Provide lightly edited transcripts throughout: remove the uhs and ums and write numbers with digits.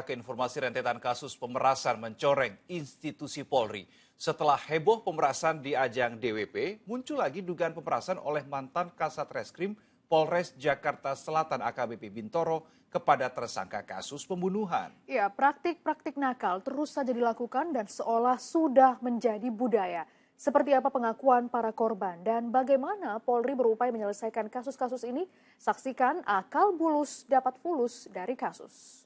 ke informasi rentetan kasus pemerasan mencoreng institusi Polri. Setelah heboh pemerasan di ajang DWP, muncul lagi dugaan pemerasan oleh mantan Kasat Reskrim Polres Jakarta Selatan AKBP Bintoro kepada tersangka kasus pembunuhan. Ya, praktik-praktik nakal terus saja dilakukan dan seolah sudah menjadi budaya. Seperti apa pengakuan para korban dan bagaimana Polri berupaya menyelesaikan kasus-kasus ini? Saksikan akal bulus dapat fulus dari kasus.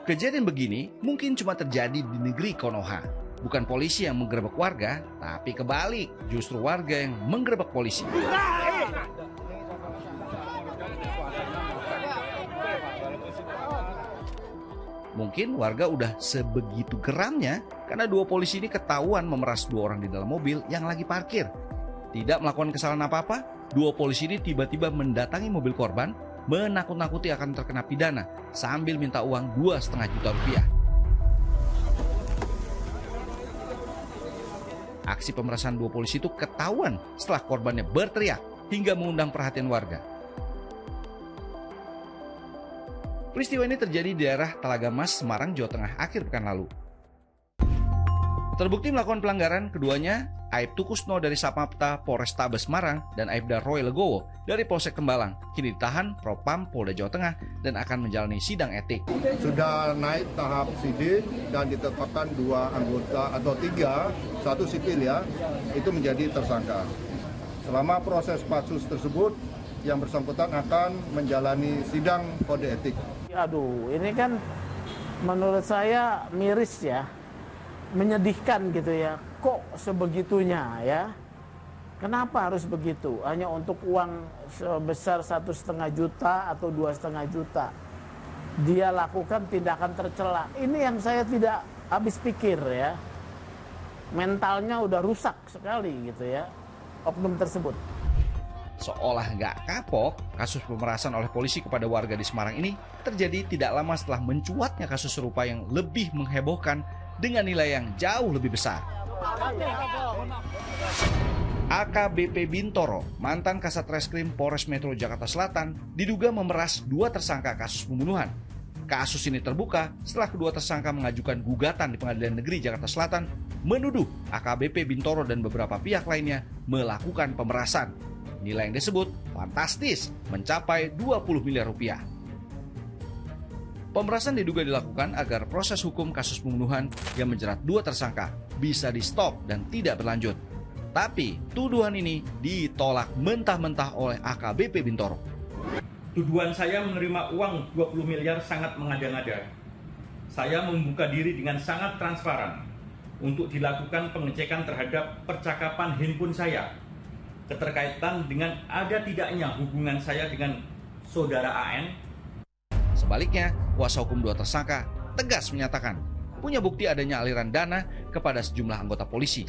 Kejadian begini mungkin cuma terjadi di negeri Konoha. Bukan polisi yang menggerebek warga, tapi kebalik, justru warga yang menggerebek polisi. Mungkin warga udah sebegitu geramnya karena dua polisi ini ketahuan memeras dua orang di dalam mobil yang lagi parkir. Tidak melakukan kesalahan apa-apa, dua polisi ini tiba-tiba mendatangi mobil korban, menakut-nakuti akan terkena pidana sambil minta uang 2,5 juta rupiah. Aksi pemerasan dua polisi itu ketahuan setelah korbannya berteriak hingga mengundang perhatian warga. Peristiwa ini terjadi di daerah Talaga Mas, Semarang, Jawa Tengah akhir pekan lalu. Terbukti melakukan pelanggaran keduanya Aibtu Kusno dari Sapmapta Polrestabes Semarang dan Aibda Roy Legowo dari Polsek Tembalang kini ditahan Propam Polda Jawa Tengah dan akan menjalani sidang etik. Sudah naik tahap sidik dan ditetapkan 2 anggota atau 3, 1 sipil ya, itu menjadi tersangka. Selama proses pansus tersebut, yang bersangkutan akan menjalani sidang kode etik. Aduh, ini kan menurut saya miris ya, menyedihkan gitu ya. Kok sebegitunya ya? Kenapa harus begitu? Hanya untuk uang sebesar 1,5 juta atau 2,5 juta. Dia lakukan tindakan tercela. Ini yang saya tidak habis pikir ya. Mentalnya udah rusak sekali gitu ya, oknum tersebut. Seolah nggak kapok, kasus pemerasan oleh polisi kepada warga di Semarang ini terjadi tidak lama setelah mencuatnya kasus serupa yang lebih menghebohkan dengan nilai yang jauh lebih besar. AKBP Bintoro, mantan Kasat Reskrim Polres Metro Jakarta Selatan, diduga memeras 2 tersangka kasus pembunuhan. Kasus ini terbuka setelah kedua tersangka mengajukan gugatan di Pengadilan Negeri Jakarta Selatan menuduh AKBP Bintoro dan beberapa pihak lainnya melakukan pemerasan. Nilai yang disebut fantastis, mencapai 20 miliar rupiah. Pemerasan diduga dilakukan agar proses hukum kasus pembunuhan yang menjerat 2 tersangka bisa di-stop dan tidak berlanjut. Tapi tuduhan ini ditolak mentah-mentah oleh AKBP Bintoro. Tuduhan saya menerima uang 20 miliar sangat mengada-ngada. Saya membuka diri dengan sangat transparan untuk dilakukan pengecekan terhadap percakapan handphone saya, keterkaitan dengan ada tidaknya hubungan saya dengan saudara AN. Sebaliknya, kuasa hukum 2 tersangka tegas menyatakan punya bukti adanya aliran dana kepada sejumlah anggota polisi.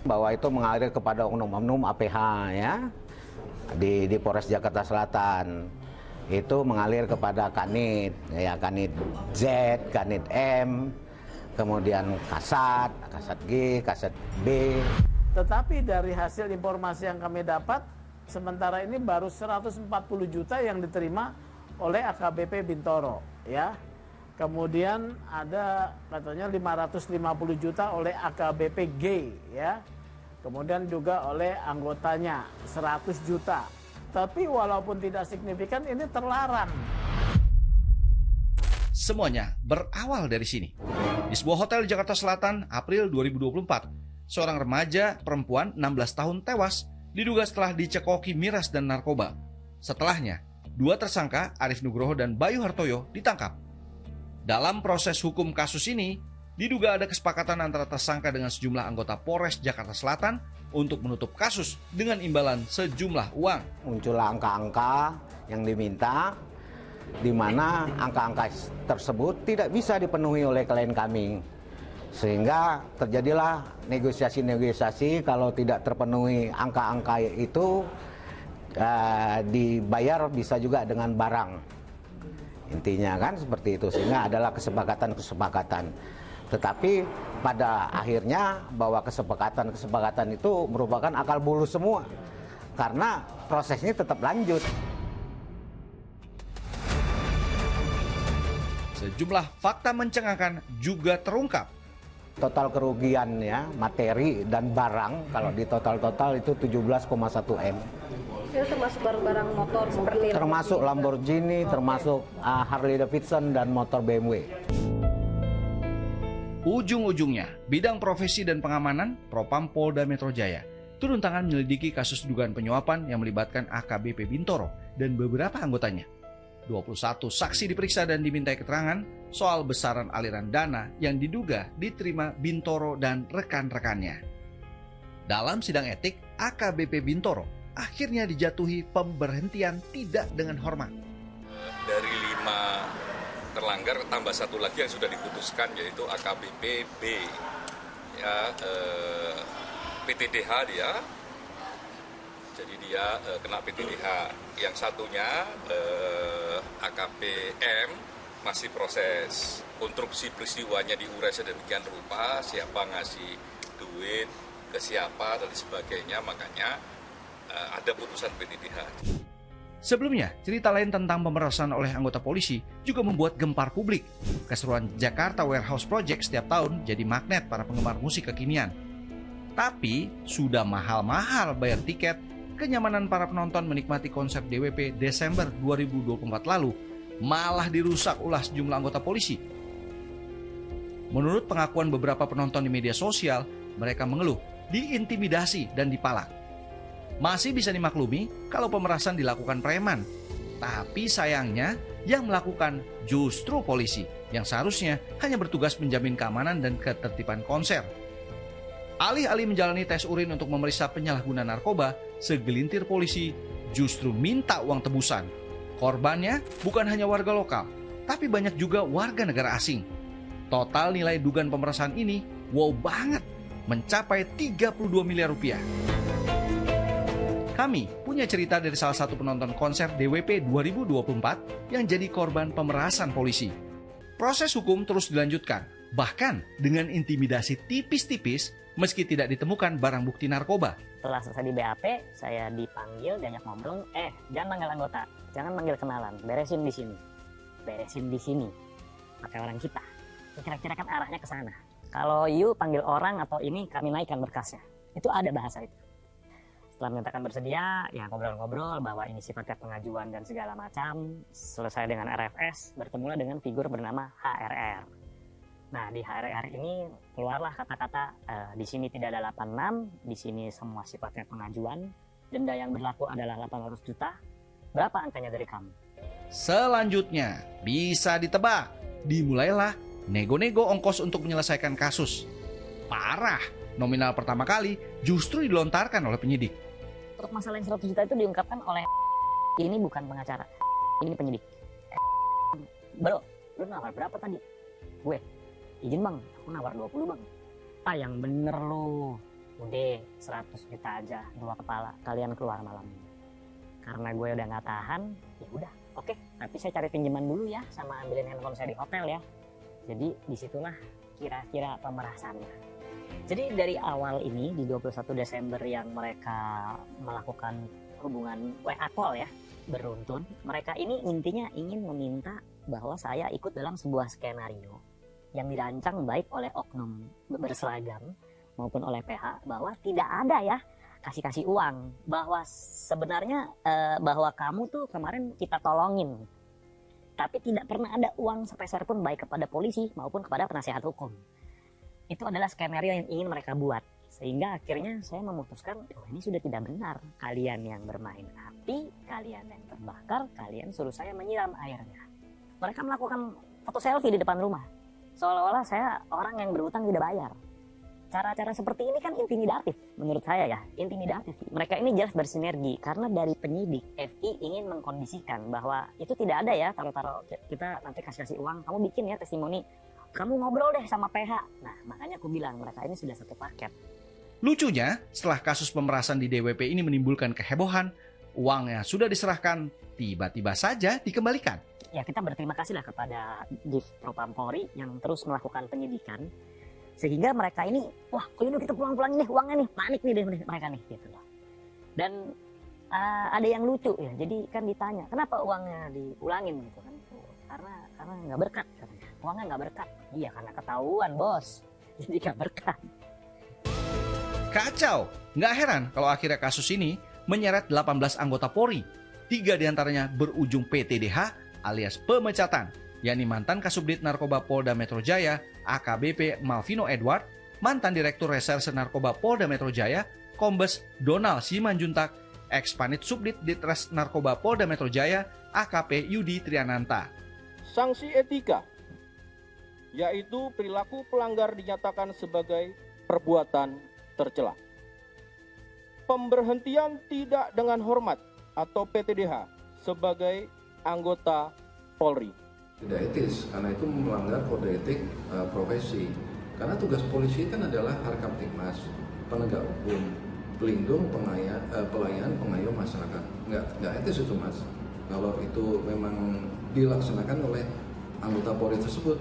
Bahwa itu mengalir kepada oknum-oknum APH ya di Polres Jakarta Selatan. Itu mengalir kepada Kanit, ya Kanit Z, Kanit M, kemudian Kasat, Kasat G, Kasat B. Tetapi dari hasil informasi yang kami dapat, sementara ini baru 140 juta yang diterima oleh AKBP Bintoro, ya. Kemudian ada katanya 550 juta oleh AKBP G, ya. Kemudian juga oleh anggotanya 100 juta. Tapi walaupun tidak signifikan, ini terlarang. Semuanya berawal dari sini. Di sebuah hotel di Jakarta Selatan, April 2024, seorang remaja perempuan 16 tahun tewas diduga setelah dicekoki miras dan narkoba. Setelahnya, 2 tersangka, Arif Nugroho dan Bayu Hartoyo, ditangkap. Dalam proses hukum kasus ini, diduga ada kesepakatan antara tersangka dengan sejumlah anggota Polres Jakarta Selatan untuk menutup kasus dengan imbalan sejumlah uang. Muncul angka-angka yang diminta, di mana angka-angka tersebut tidak bisa dipenuhi oleh klien kami. Sehingga terjadilah negosiasi-negosiasi, kalau tidak terpenuhi angka-angka itu, dibayar bisa juga dengan barang. Intinya kan seperti itu, sehingga adalah kesepakatan-kesepakatan. Tetapi pada akhirnya bahwa kesepakatan-kesepakatan itu merupakan akal bulus semua. karena prosesnya tetap lanjut. Sejumlah fakta mencengangkan juga terungkap. Total kerugian ya, materi dan barang kalau di total itu 17,1 M. Itu termasuk barang-barang motor seperti Termasuk Lamborghini, termasuk Harley Davidson dan motor BMW. Ujung-ujungnya, bidang profesi dan pengamanan Propam Polda Metro Jaya turun tangan menyelidiki kasus dugaan penyuapan yang melibatkan AKBP Bintoro dan beberapa anggotanya. 21 saksi diperiksa dan dimintai keterangan soal besaran aliran dana yang diduga diterima Bintoro dan rekan-rekannya. Dalam sidang etik, AKBP Bintoro akhirnya dijatuhi pemberhentian tidak dengan hormat. Dari 5 terlanggar tambah 1 lagi yang sudah diputuskan, yaitu AKBP B, ya, PTDH dia. Jadi dia kena PTDH. Yang satunya AKPM masih proses. Konstruksi peristiwanya diurai sedemikian rupa, siapa ngasih duit ke siapa dan sebagainya, makanya ada putusan PTDH. Sebelumnya, cerita lain tentang pemerasan oleh anggota polisi juga membuat gempar publik. Keseruan Jakarta Warehouse Project setiap tahun jadi magnet para penggemar musik kekinian. Tapi, sudah mahal-mahal bayar tiket, kenyamanan para penonton menikmati konser DWP Desember 2024 lalu malah dirusak ulah sejumlah anggota polisi. Menurut pengakuan beberapa penonton di media sosial, mereka mengeluh diintimidasi dan dipalak. Masih bisa dimaklumi kalau pemerasan dilakukan preman, tapi sayangnya yang melakukan justru polisi yang seharusnya hanya bertugas menjamin keamanan dan ketertiban konser. Alih-alih menjalani tes urin untuk memeriksa penyalahguna narkoba, segelintir polisi justru minta uang tebusan. Korbannya bukan hanya warga lokal, tapi banyak juga warga negara asing. Total nilai dugaan pemerasan ini wow banget, mencapai 32 miliar rupiah. Kami punya cerita dari salah satu penonton konser DWP 2024 yang jadi korban pemerasan polisi. Proses hukum terus dilanjutkan, bahkan dengan intimidasi tipis-tipis meski tidak ditemukan barang bukti narkoba. Setelah selesai di BAP, saya dipanggil, diajak ngobrol, jangan manggil anggota, jangan manggil kenalan, beresin di sini, pakai orang kita. Kira-kira kan arahnya ke sana. Kalau you panggil orang atau ini, kami naikkan berkasnya. Itu ada bahasa itu. Setelah menyatakan bersedia, ya ngobrol-ngobrol bahwa ini sifatnya pengajuan dan segala macam. Selesai dengan RFS, bertemulah dengan figur bernama HRR. Nah, di HRR ini keluarlah kata-kata di sini tidak ada 86, di sini semua sifatnya pengajuan, denda yang berlaku adalah 800 juta. Berapa angkanya dari kamu? Selanjutnya, bisa ditebak, dimulailah nego-nego ongkos untuk menyelesaikan kasus. Parah, nominal pertama kali justru dilontarkan oleh penyidik. Untuk masalah yang 100 juta itu diungkapkan oleh ini bukan pengacara, ini penyidik. Bro, lu nawar berapa tadi? Gue, izin bang, aku nawar 20 bang. Yang bener lu. Udah 100 juta aja, 2 kepala, kalian keluar malam ini. Karena gue udah gak tahan, ya udah, oke. Tapi saya cari pinjaman dulu ya, sama ambilin handphone saya di hotel ya. Jadi disitulah kira-kira pemerasannya. Jadi dari awal ini, di 21 Desember yang mereka melakukan hubungan WA call ya, beruntun, mereka ini intinya ingin meminta bahwa saya ikut dalam sebuah skenario yang dirancang baik oleh oknum berseragam maupun oleh PH, bahwa tidak ada ya kasih uang, bahwa sebenarnya bahwa kamu tuh kemarin kita tolongin, tapi tidak pernah ada uang sepeser pun baik kepada polisi maupun kepada penasihat hukum. Itu adalah skenario yang ingin mereka buat, sehingga akhirnya saya memutuskan, ini sudah tidak benar kalian yang bermain api, kalian yang terbakar, kalian suruh saya menyiram airnya. Mereka melakukan foto selfie di depan rumah, seolah-olah saya orang yang berutang tidak bayar. Cara-cara seperti ini kan intimidatif menurut saya ya, intimidatif. Mereka ini jelas bersinergi karena dari penyidik FI ingin mengkondisikan bahwa itu tidak ada ya taruh-taruh kita nanti kasih uang, kamu bikin ya testimoni, kamu ngobrol deh sama PH. Nah makanya aku bilang mereka ini sudah satu paket. Lucunya, setelah kasus pemerasan di DWP ini menimbulkan kehebohan, uangnya sudah diserahkan, tiba-tiba saja dikembalikan. Ya kita berterima kasih lah kepada Div Propam Polri yang terus melakukan penyidikan. Sehingga mereka ini, wah kok ini kita pulang-pulangin deh uangnya nih, panik nih deh mereka nih gitu loh. Dan ada yang lucu ya. Jadi kan ditanya, kenapa uangnya diulangin gitu kan? Karena nggak berkat katanya. Uangnya nggak berkat. Iya, karena ketahuan bos. Jadi nggak berkat. Kacau, nggak heran kalau akhirnya kasus ini menyeret 18 anggota Polri. 3 diantaranya berujung PTDH alias pemecatan, yakni mantan Kasubdit Narkoba Polda Metro Jaya AKBP Malvino Edward, mantan Direktur Reserse Narkoba Polda Metro Jaya Kombes Donald Simanjuntak, ex-Panit Subdit Ditres Narkoba Polda Metro Jaya AKP Yudi Triananta. Sanksi etika, yaitu perilaku pelanggar dinyatakan sebagai perbuatan tercela. Pemberhentian tidak dengan hormat atau PTDH sebagai anggota Polri. Tidak etis, karena itu melanggar kode etik profesi. Karena tugas polisi kan adalah harkamtipmas, penegak hukum, pelindung, pelayan, pengayom masyarakat. Nggak etis itu mas. Kalau itu memang dilaksanakan oleh anggota Polri tersebut.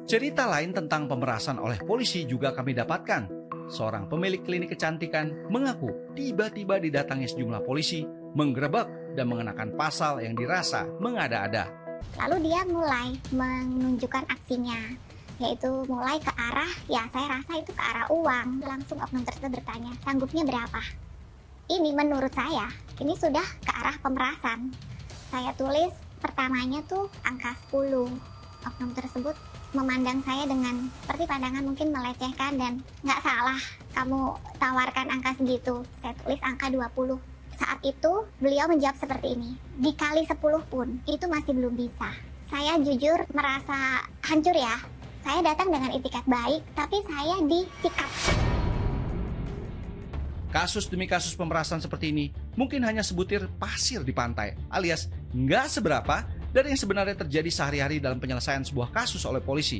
Cerita lain tentang pemerasan oleh polisi juga kami dapatkan. Seorang pemilik klinik kecantikan mengaku tiba-tiba didatangi sejumlah polisi, menggerebek dan mengenakan pasal yang dirasa mengada-ada. Lalu dia mulai menunjukkan aksinya, yaitu mulai ke arah, ya saya rasa itu ke arah uang. Langsung oknum tersebut bertanya, sanggupnya berapa? Ini menurut saya, ini sudah ke arah pemerasan. Saya tulis pertamanya tuh angka 10. Oknum tersebut memandang saya dengan seperti pandangan mungkin melecehkan dan nggak salah kamu tawarkan angka segitu. Saya tulis angka 20. Saat itu beliau menjawab seperti ini, dikali 10 pun itu masih belum bisa. Saya jujur merasa hancur ya. Saya datang dengan itikat baik, tapi saya disikat. Kasus demi kasus pemerasan seperti ini mungkin hanya sebutir pasir di pantai, alias nggak seberapa dari yang sebenarnya terjadi sehari-hari dalam penyelesaian sebuah kasus oleh polisi.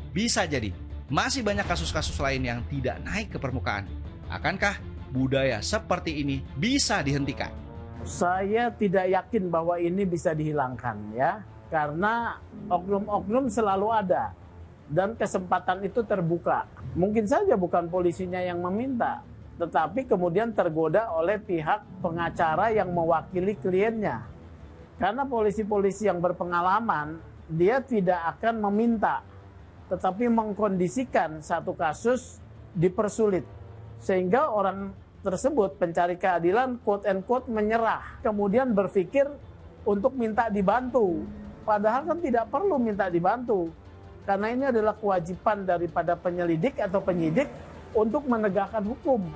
Bisa jadi, masih banyak kasus-kasus lain yang tidak naik ke permukaan. Akankah budaya seperti ini bisa dihentikan? Saya tidak yakin bahwa ini bisa dihilangkan ya, karena oknum-oknum selalu ada dan kesempatan itu terbuka. Mungkin saja bukan polisinya yang meminta, tetapi kemudian tergoda oleh pihak pengacara yang mewakili kliennya. Karena polisi-polisi yang berpengalaman, dia tidak akan meminta, tetapi mengkondisikan satu kasus dipersulit. Sehingga orang tersebut pencari keadilan quote and quote menyerah. Kemudian berpikir untuk minta dibantu. Padahal kan tidak perlu minta dibantu. Karena ini adalah kewajiban daripada penyelidik atau penyidik untuk menegakkan hukum.